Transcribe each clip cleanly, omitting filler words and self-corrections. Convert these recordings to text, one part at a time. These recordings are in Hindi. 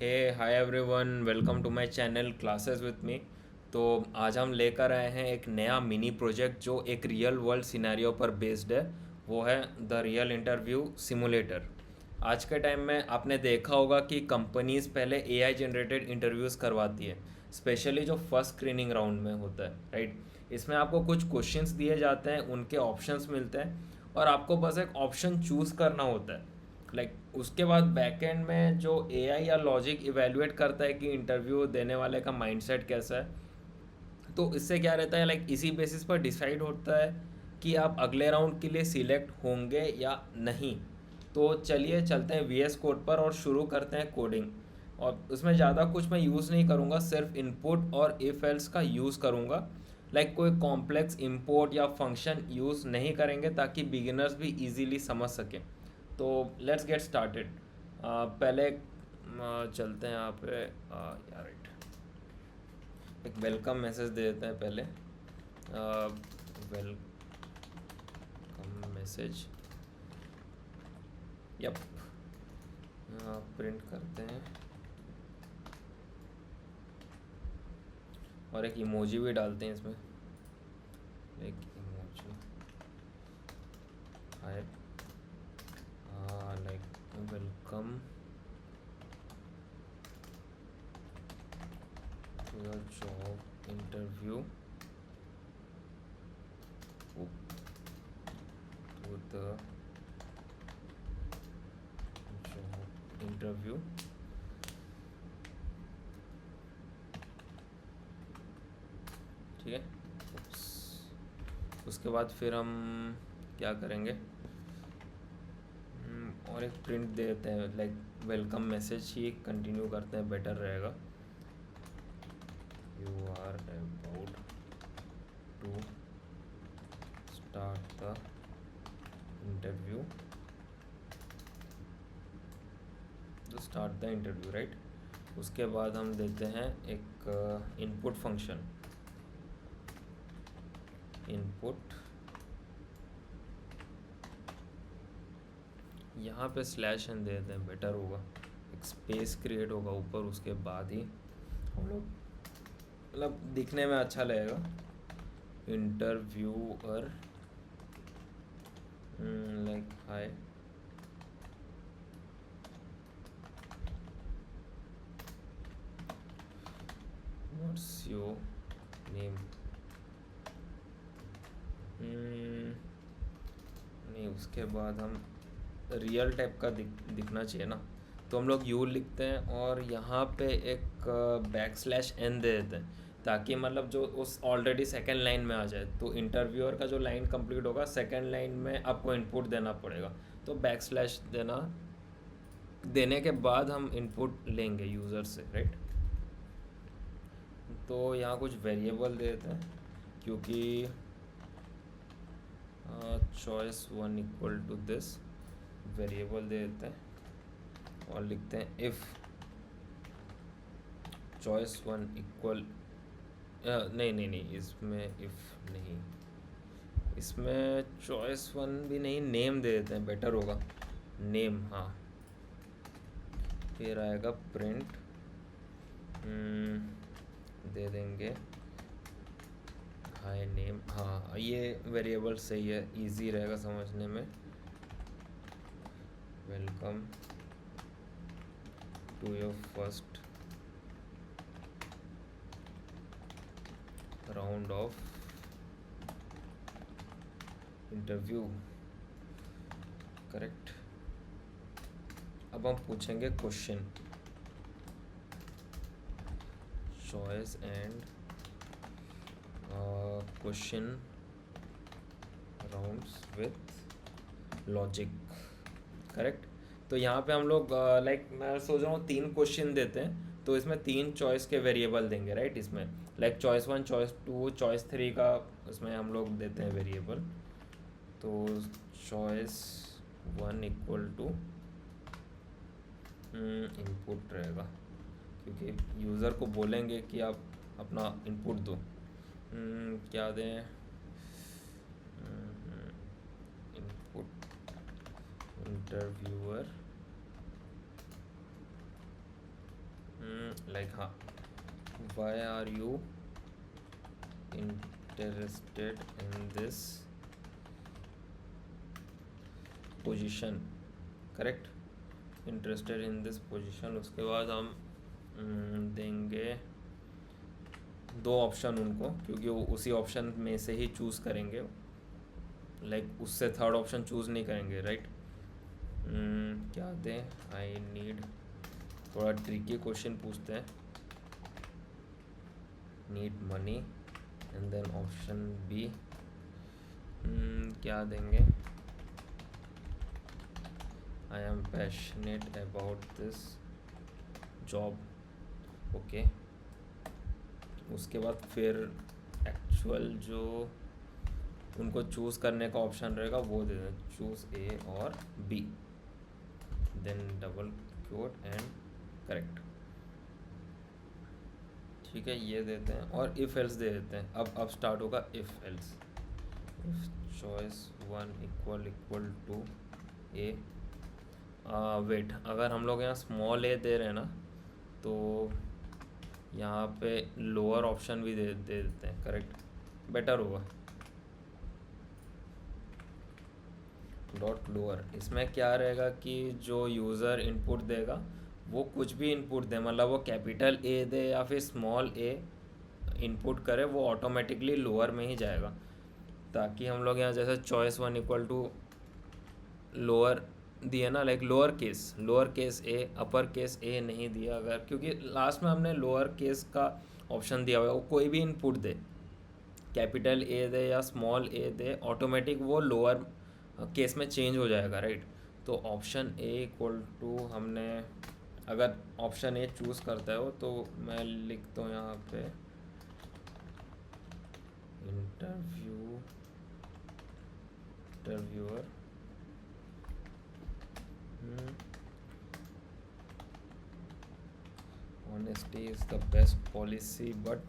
Hey hi everyone, welcome to my channel classes with me. तो आज हम लेकर आए हैं एक नया मिनी प्रोजेक्ट जो एक रियल वर्ल्ड सिनेरियो पर बेस्ड है। वो है द रियल इंटरव्यू सिमुलेटर। आज के टाइम में आपने देखा होगा कि कंपनीज पहले एआई जनरेटेड इंटरव्यूज़ करवाती है, स्पेशली जो फर्स्ट स्क्रीनिंग राउंड में होता है, राइट। इसमें आपको कुछ क्वेश्चंस दिए जाते हैं, उनके ऑप्शंस मिलते हैं और आपको बस एक ऑप्शन चूज़ करना होता है। उसके बाद बैकएंड में जो एआई या लॉजिक इवेलुएट करता है कि इंटरव्यू देने वाले का माइंडसेट कैसा है। तो इससे क्या रहता है, इसी बेसिस पर डिसाइड होता है कि आप अगले राउंड के लिए सिलेक्ट होंगे या नहीं। तो चलिए चलते हैं वीएस कोड पर और शुरू करते हैं कोडिंग। और उसमें ज़्यादा कुछ मैं यूज़ नहीं करूँगा, सिर्फ इनपुट और इफ एल्स का यूज़ करूँगा। कोई कॉम्प्लेक्स इंपोर्ट या फंक्शन यूज़ नहीं करेंगे ताकि बिगिनर्स भी इजीली समझ सकें। तो लेट्स गेट स्टार्टेड। पहले चलते हैं यहाँ पे। राइट, एक वेलकम मैसेज दे देते हैं पहले। Welcome message, yup. प्रिंट करते हैं और एक इमोजी भी डालते हैं इसमें। एक emoji, hi, welcome to the job interview, to the job interview. ठीक है। उसके बाद फिर हम क्या करेंगे, और एक प्रिंट दे देते हैं, वेलकम मैसेज ही कंटिन्यू करते हैं, बेटर रहेगा। You are about to start the interview, तो स्टार्ट द इंटरव्यू, राइट। उसके बाद हम देते हैं एक इनपुट फंक्शन, इनपुट। यहाँ पे स्लैश एन दे देते हैं, बेटर होगा। एक स्पेस क्रिएट होगा ऊपर, उसके बाद ही हम लोग दिखने में अच्छा लगेगा। Interviewer, hi, what's your name. नहीं, उसके बाद हम रियल टाइप का दिखना चाहिए ना, तो हम लोग यू लिखते हैं और यहाँ पे एक बैक स्लैश एन दे देते हैं, ताकि जो उस ऑलरेडी सेकेंड लाइन में आ जाए। तो इंटरव्यूअर का जो लाइन कंप्लीट होगा, सेकेंड लाइन में आपको इनपुट देना पड़ेगा। तो बैक स्लैश देने के बाद हम इनपुट लेंगे यूज़र से, राइट। तो यहाँ कुछ वेरिएबल दे देते हैं, क्योंकि choice one equal to this, variable दे देते हैं और लिखते हैं इफ़ चॉइस वन इक्वल, नहीं नहीं नहीं, इसमें इफ़ नहीं, इसमें चॉइस वन भी नहीं, नेम दे देते हैं, बेटर होगा, नेम। हाँ, फिर आएगा प्रिंट, दे देंगे हाय नेम। हाँ, ये वेरिएबल सही है, इजी रहेगा समझने में। Welcome to your first round of interview, correct. अब हम पूछेंगे question, choice and question rounds with logic, correct. तो यहाँ पे हम लोग मैं सोच रहा हूँ 3 क्वेश्चन देते हैं, तो इसमें 3 चॉइस के वेरिएबल देंगे, राइट। इसमें choice one, choice two, choice three का उसमें हम लोग देते हैं वेरिएबल। तो choice one equal to input रहेगा, क्योंकि यूज़र को बोलेंगे कि आप अपना इनपुट दो। क्या दें, इनपुट इंटरव्यूअर लाइक हाँ, why are you interested in this position, correct, interested in this position. उसके बाद हम देंगे दो ऑप्शन उनको, क्योंकि वो उसी ऑप्शन में से ही चूज़ करेंगे, लाइक उससे थर्ड ऑप्शन चूज़ नहीं करेंगे, राइट। क्या दें, आई नीड, थोड़ा ट्रिकी क्वेश्चन पूछते हैं, need money, and then option B क्या देंगे, I am passionate about this job, okay. उसके बाद फिर एक्चुअल जो उनको चूज़ करने का ऑप्शन रहेगा वो दे दें, चूज़ ए और B, then double quote and correct, ठीक है, ये देते हैं। और इफ़ एल्स दे देते हैं, अब स्टार्ट होगा if else, if choice 1 equal to A, wait, अगर हम लोग यहाँ स्मॉल ए दे रहे हैं ना, तो यहाँ पे लोअर ऑप्शन भी दे देते हैं, करेक्ट, बेटर होगा, डॉट लोअर। इसमें क्या रहेगा कि जो यूज़र इनपुट देगा वो कुछ भी इनपुट दे, मतलब वो कैपिटल ए दे या फिर स्मॉल ए इनपुट करे, वो ऑटोमेटिकली लोअर में ही जाएगा, ताकि हम लोग यहाँ जैसे चॉइस 1 इक्वल टू लोअर दिया ना, लाइक लोअर केस ए, अपर केस ए नहीं दिया अगर, क्योंकि लास्ट में हमने लोअर केस का ऑप्शन दिया हुआ है, वो कोई भी इनपुट दे, कैपिटल ए दे या स्मॉल ए दे, ऑटोमेटिक वो लोअर केस में चेंज हो जाएगा, राइट। तो ऑप्शन ए इक्वल टू, हमने अगर ऑप्शन ए चूज़ करता है वो, तो मैं लिखता हूँ यहाँ पे interviewer honesty is the best policy, but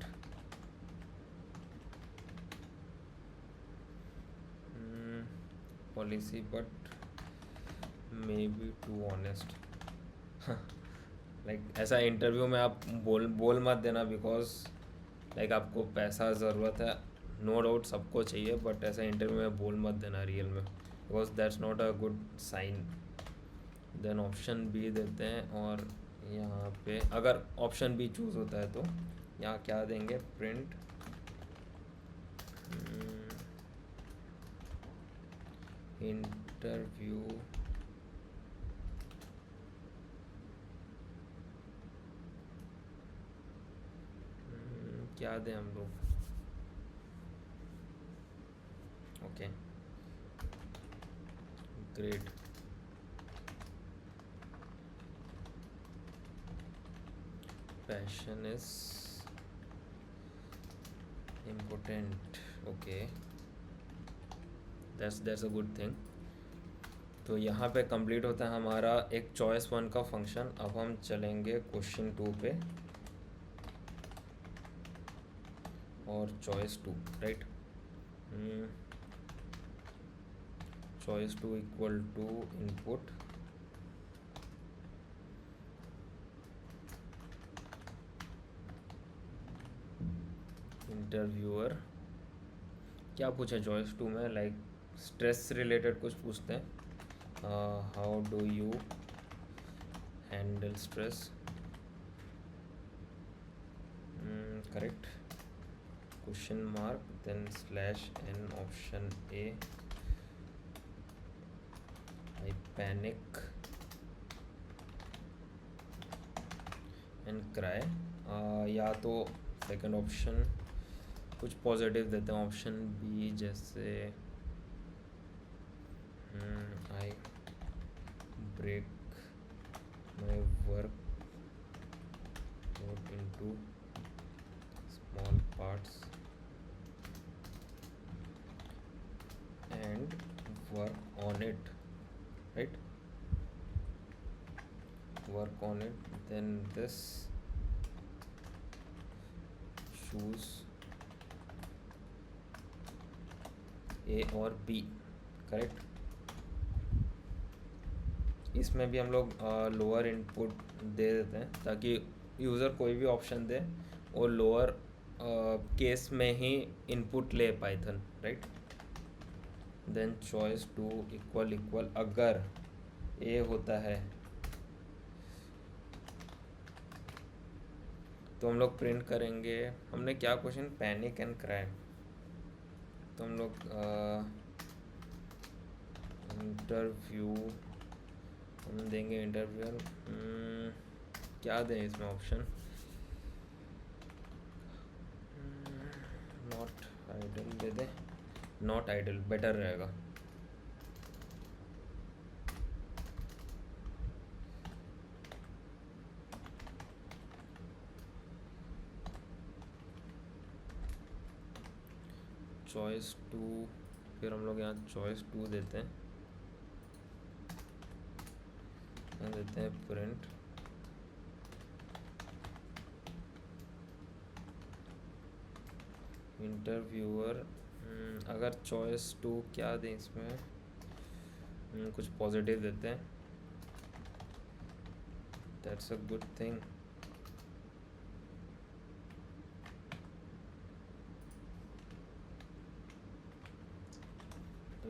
maybe too honest। Like ऐसा इंटरव्यू में आप बोल मत देना, बिकॉज लाइक आपको पैसा ज़रूरत है, नो डाउट सबको चाहिए, बट ऐसा इंटरव्यू में बोल मत देना रियल में, because that's not a good sign. Then option B देते हैं, और यहाँ पे अगर ऑप्शन बी चूज़ होता है तो यहाँ क्या देंगे, प्रिंट इंटरव्यू क्या दें हम लोग, okay, great. Passion is important, okay, that's a good thing. तो यहाँ पे कंप्लीट होता है हमारा एक चॉइस 1 का फंक्शन। अब हम चलेंगे क्वेश्चन 2 पे, और choice 2, right, choice 2 equal to input interviewer, क्या पूछे चॉइस 2 में, लाइक स्ट्रेस रिलेटेड कुछ पूछते हैं, how do you handle stress, correct, question mark, then slash N, option A, I panic and cry, या तो सेकंड ऑप्शन कुछ पॉजिटिव देते हैं, ऑप्शन बी जैसे I break my work into small parts and work on it, right, work on it, then this choose A और B, करेक्ट। इसमें भी हम लोग लोअर इनपुट दे देते हैं, ताकि यूज़र कोई भी ऑप्शन दे वो लोअर केस में ही इनपुट ले Python, right. Then choice two equal equal अगर ए होता है तो हम लोग प्रिंट करेंगे। हमने क्या क्वेश्चन, पैनिक एंड क्राई, तो हम लोग इंटरव्यू हम देंगे इंटरव्यूअर। क्या दें इसमें ऑप्शन, नॉट आइडल दे दें, नॉट आइडल बेटर रहेगा। चॉइस टू, फिर हम लोग यहाँ चॉइस टू देते हैं, यहाँ देते हैं प्रिंट इंटरव्यूअर। अगर चॉइस टू क्या दें इसमें, कुछ पॉजिटिव देते हैं, that's a good thing.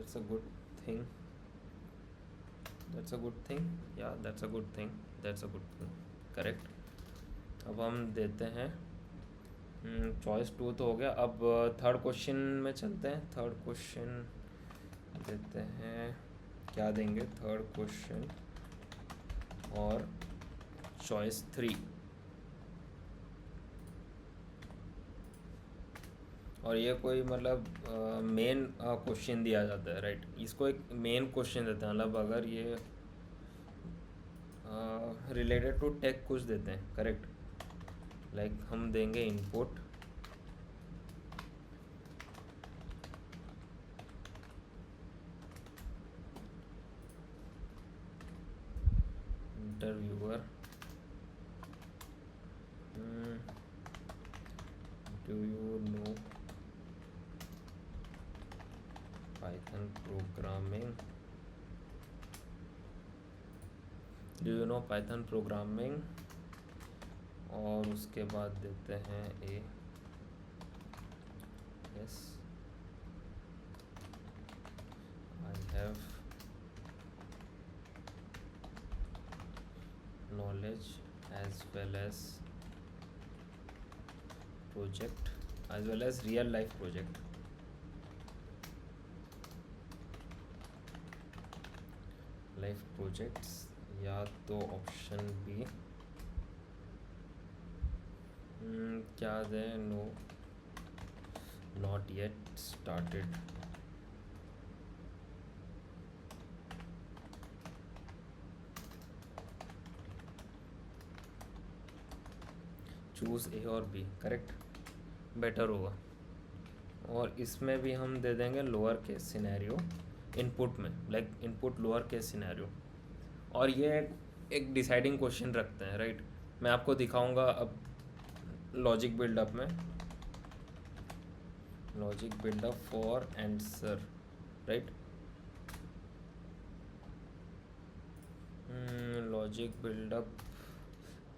That's a good thing. That's a good thing. Yeah, that's a good thing. That's a good thing. Correct. अब हम देते हैं चॉइस टू तो हो गया। अब थर्ड क्वेश्चन में चलते हैं। थर्ड क्वेश्चन देते हैं, क्या देंगे थर्ड क्वेश्चन, और चॉइस थ्री, और ये कोई मतलब मेन क्वेश्चन दिया जाता है, राइट। इसको एक मेन क्वेश्चन देते हैं, मतलब अगर ये रिलेटेड टू टेक कुछ देते हैं, करेक्ट। लाइक हम देंगे input interviewer, do you know Python programming, do you know Python programming, और उसके बाद देते हैं A, yes I have knowledge as well as project as well as real life project। Life projects, या तो ऑप्शन बी क्या दे, no not yet started. Choose A और बी, करेक्ट, बेटर होगा। और इसमें भी हम दे देंगे लोअर केस सिनेरियो इनपुट में, like input lower case scenario. और ये एक डिसाइडिंग क्वेश्चन रखते हैं, राइट। मैं आपको दिखाऊंगा अब लॉजिक बिल्डअप में, logic buildup for answer, right. Logic buildup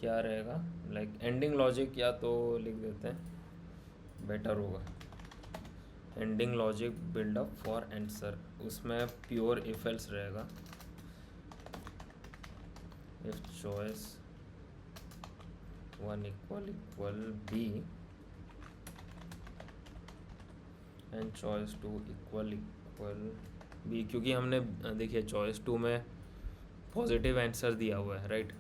क्या रहेगा, लाइक एंडिंग लॉजिक, या तो लिख देते हैं, बेटर होगा ending logic buildup for answer. उसमें प्योर इफ एल्स रहेगा, if choice one equal equal B and choice two equal equal B, क्योंकि हमने देखिए चॉइस टू में पॉजिटिव आंसर दिया हुआ है, राइट,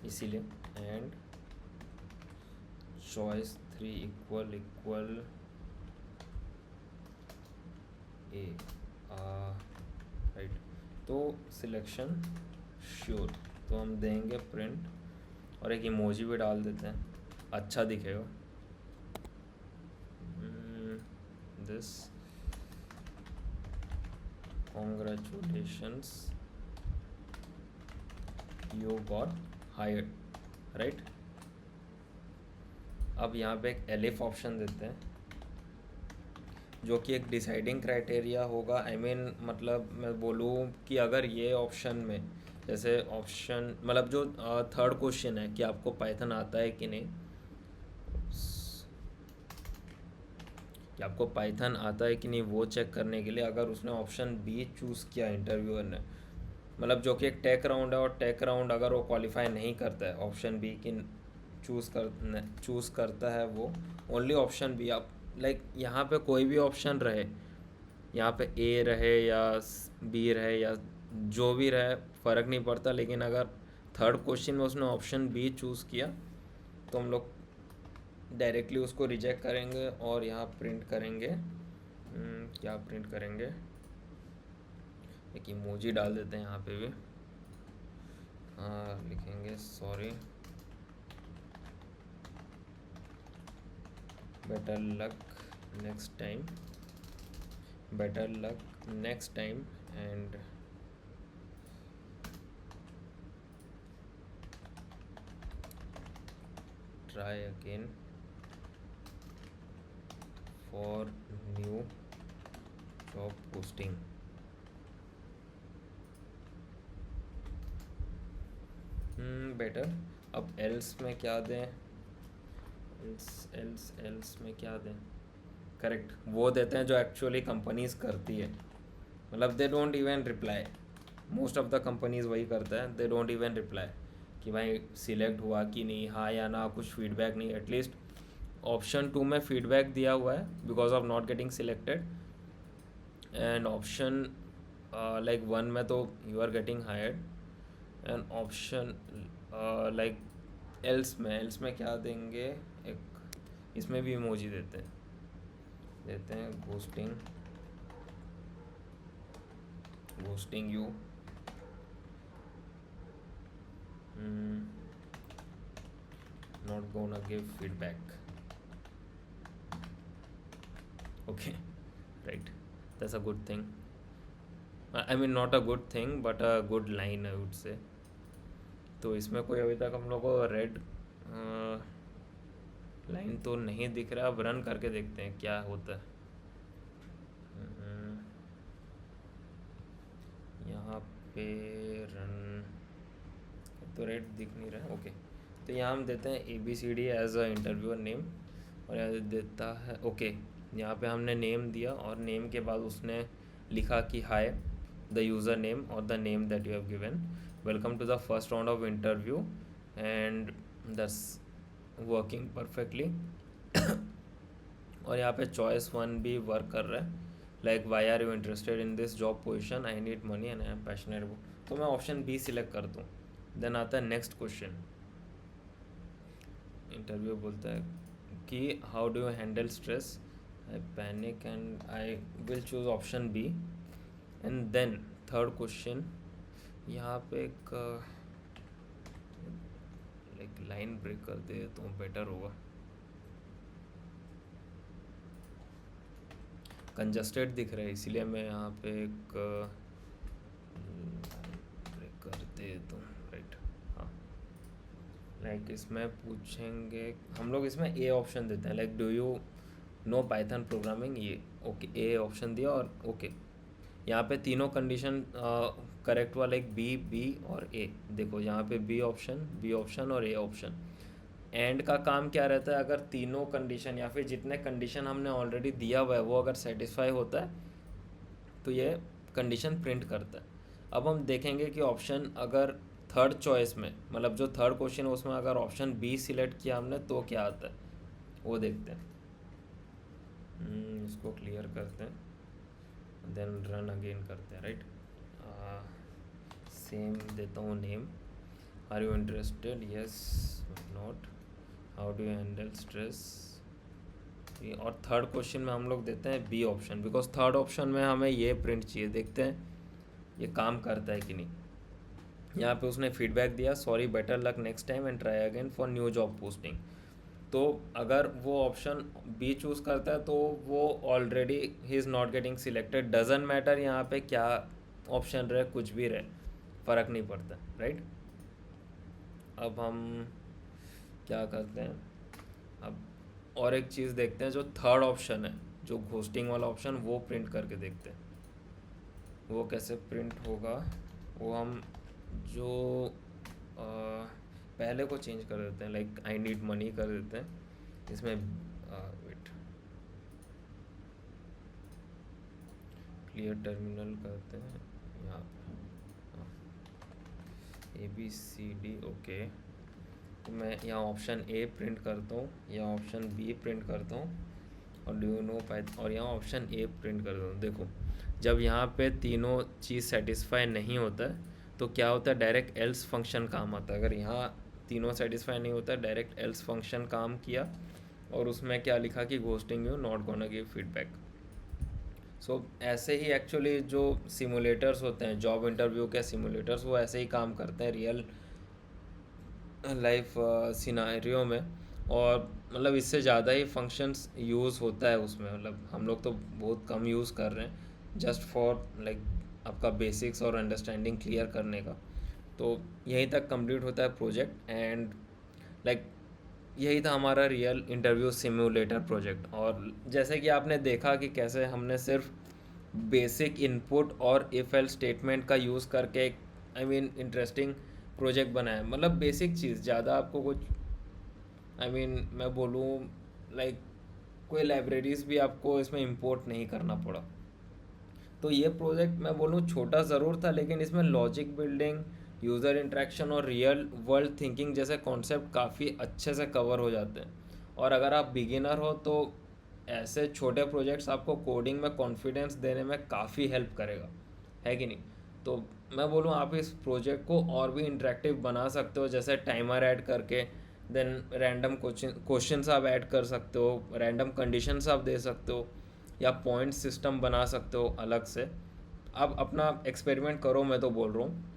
इसीलिए। And choice three equal equal A, right. तो सिलेक्शन श्योर, तो हम देंगे प्रिंट, और एक इमोजी भी डाल देते हैं, अच्छा दिखेगा। This congratulations you got hired, right. अब यहाँ पे एक एलिफ ऑप्शन देते हैं, जो कि एक डिसाइडिंग क्राइटेरिया होगा। आई मीन मतलब मैं बोलूँ कि अगर ये ऑप्शन में जैसे ऑप्शन मतलब जो थर्ड क्वेश्चन है कि आपको पाइथन आता है कि नहीं, कि आपको पाइथन आता है कि नहीं वो चेक करने के लिए अगर उसने ऑप्शन बी चूज़ किया इंटरव्यूअर ने, मतलब जो कि एक टेक राउंड है, और टेक राउंड अगर वो क्वालिफाई नहीं करता है ऑप्शन बी की चूज़ करता है वो ओनली ऑप्शन बी, आप लाइक यहाँ पे कोई भी ऑप्शन रहे, यहाँ पे ए रहे या बी रहे या जो भी रहे फ़र्क नहीं पड़ता, लेकिन अगर थर्ड क्वेश्चन में उसने ऑप्शन बी चूज़ किया तो हम लोग डायरेक्टली उसको रिजेक्ट करेंगे और यहाँ प्रिंट करेंगे। क्या प्रिंट करेंगे, एक इमोजी डाल देते हैं यहाँ पे भी, लिखेंगे sorry better luck next time, better luck next time and try again for new job posting. Better, अब एल्स में क्या दें, एल्स एल्स एल्स में क्या दें, करेक्ट वो देते हैं जो एक्चुअली कंपनीज करती है, मतलब they don't even reply, most of the companies वही करता है, दे डोंट इवन रिप्लाई कि भाई सिलेक्ट हुआ कि नहीं, हाँ या ना, कुछ फीडबैक नहीं। एटलीस्ट ऑप्शन 2 में फीडबैक दिया हुआ है because of not getting selected, and option like 1 में तो you are getting hired, and option like else में क्या देंगे, एक इसमें भी इमोजी देते हैं ghosting you, not gonna give feedback, okay right, that's a good thing, I mean not a good thing but a good line I would say. तो इसमें कोई अभी तक हम लोग को रेड लाइन तो नहीं दिख रहा, अब रन करके देखते हैं क्या होता है। यहाँ पे रन तो रेड दिख नहीं रहा है, ओके। तो यहाँ हम देते हैं ABCD as a interviewer name, और यहाँ देता है ओके, यहाँ पे हमने नेम दिया और नेम के बाद उसने लिखा कि हाय द यूज़र नेम और the name that you have given, welcome to the first round of interview and this working perfectly. और यहाँ पे चॉइस 1 भी वर्क कर रहा है, like why are you interested in this job position, I need money and I am passionate about, तो मैं ऑप्शन बी सिलेक्ट कर दूँ। देन आता है नेक्स्ट क्वेश्चन, इंटरव्यू बोलता है कि how do you handle stress, I panic and I will choose option B, and then third question, यहाँ पे एक लाइक लाइन ब्रेक कर दे तो बेटर होगा, कंजस्टेड दिख रहा है इसलिए मैं यहाँ पे एक ब्रेक कर दे तो राइट, हाँ लाइक इसमें पूछेंगे हम लोग, इसमें ए ऑप्शन देते हैं, like do you know Python programming, ये ओके ए ऑप्शन दिया और ओके। यहाँ पे तीनों कंडीशन करेक्ट वाला, एक बी और ए, देखो यहाँ पे बी ऑप्शन और ए ऑप्शन। एंड का काम क्या रहता है, अगर तीनों कंडीशन या फिर जितने कंडीशन हमने ऑलरेडी दिया हुआ है वो अगर सेटिस्फाई होता है तो ये कंडीशन प्रिंट करता है। अब हम देखेंगे कि ऑप्शन अगर थर्ड चॉइस में, मतलब जो थर्ड क्वेश्चन है उसमें अगर ऑप्शन बी सिलेक्ट किया हमने तो क्या आता है वो देखते हैं। इसको क्लियर करते हैं, देन रन अगेन करते हैं, राइट। सेम देता हूँ name, are you interested, yes not, how do you handle stress, और थर्ड क्वेश्चन में हम लोग देते हैं B option, because third option में हमें ये प्रिंट चाहिए, देखते हैं ये काम करता है कि नहीं। यहाँ पे उसने फीडबैक दिया, sorry better luck next time and try again for new job posting. तो अगर वो ऑप्शन बी चूज़ करता है तो वो already he is not getting selected, doesn't matter यहाँ पे क्या ऑप्शन रहे, कुछ भी रहे फ़र्क नहीं पड़ता, राइट। अब हम क्या करते हैं, अब और एक चीज़ देखते हैं, जो थर्ड ऑप्शन है जो घोस्टिंग वाला ऑप्शन, वो प्रिंट करके देखते हैं वो कैसे प्रिंट होगा। वो हम जो अ, पहले को चेंज कर देते हैं, लाइक आई नीड मनी कर देते हैं इसमें। वेट, क्लियर टर्मिनल करते हैं यहाँ पे, ABCD। ओके, तो मैं यहाँ ऑप्शन ए प्रिंट करता हूँ, यहाँ ऑप्शन बी प्रिंट करता हूँ, और डू यू नो पाइथन, और यहाँ ऑप्शन ए प्रिंट करता हूँ। देखो, जब यहाँ पे तीनों चीज़ सेटिस्फाई नहीं होता है तो क्या होता है, डायरेक्ट एल्स फंक्शन काम आता है। अगर यहाँ तीनों सेटिस्फाई नहीं होता, डायरेक्ट एल्स फंक्शन काम किया, और उसमें क्या लिखा कि ghosting you, not gonna give feedback. So ऐसे ही एक्चुअली जो सिमुलेटर्स होते हैं, जॉब इंटरव्यू के सिमुलेटर्स, वो ऐसे ही काम करते हैं रियल लाइफ सिनारियो में। और मतलब इससे ज़्यादा ही फंक्शंस यूज़ होता है उसमें, मतलब हम लोग तो बहुत कम यूज़ कर रहे हैं, जस्ट फॉर लाइक आपका बेसिक्स और अंडरस्टैंडिंग क्लियर करने का। तो यहीं तक कंप्लीट होता है प्रोजेक्ट, एंड लाइक यही था हमारा रियल इंटरव्यू सिम्युलेटर प्रोजेक्ट। और जैसे कि आपने देखा कि कैसे हमने सिर्फ बेसिक इनपुट और इफ एल स्टेटमेंट का यूज़ करके एक इंटरेस्टिंग प्रोजेक्ट बनाया। मतलब बेसिक चीज़, ज़्यादा आपको कुछ मैं बोलूँ लाइक कोई लाइब्रेरीज भी आपको इसमें इंपोर्ट नहीं करना पड़ा। तो ये प्रोजेक्ट मैं बोलूँ छोटा ज़रूर था, लेकिन इसमें लॉजिक बिल्डिंग, यूज़र इंटरेक्शन और रियल वर्ल्ड थिंकिंग जैसे कॉन्सेप्ट काफ़ी अच्छे से कवर हो जाते हैं। और अगर आप बिगिनर हो तो ऐसे छोटे प्रोजेक्ट्स आपको कोडिंग में कॉन्फिडेंस देने में काफ़ी हेल्प करेगा, है कि नहीं। तो मैं बोलूँ आप इस प्रोजेक्ट को और भी इंटरेक्टिव बना सकते हो, जैसे टाइमर ऐड करके, देन रैंडम क्वेश्चंस आप ऐड कर सकते हो, रैंडम कंडीशंस आप दे सकते हो, या पॉइंट सिस्टम बना सकते हो अलग से। आप अपना एक्सपेरिमेंट करो, मैं तो बोल रहा हूँ।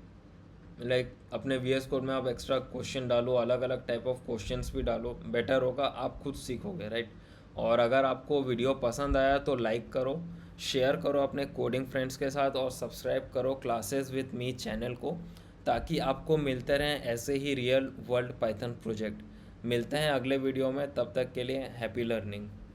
लाइक अपने VS कोड में आप एक्स्ट्रा क्वेश्चन डालो, अलग अलग टाइप ऑफ क्वेश्चंस भी डालो, बेटर होगा, आप खुद सीखोगे, राइट। और अगर आपको वीडियो पसंद आया तो लाइक करो, शेयर करो अपने कोडिंग फ्रेंड्स के साथ, और सब्सक्राइब करो क्लासेस विद मी चैनल को, ताकि आपको मिलते रहें ऐसे ही रियल वर्ल्ड पाइथन प्रोजेक्ट। मिलते हैं अगले वीडियो में, तब तक के लिए हैप्पी लर्निंग।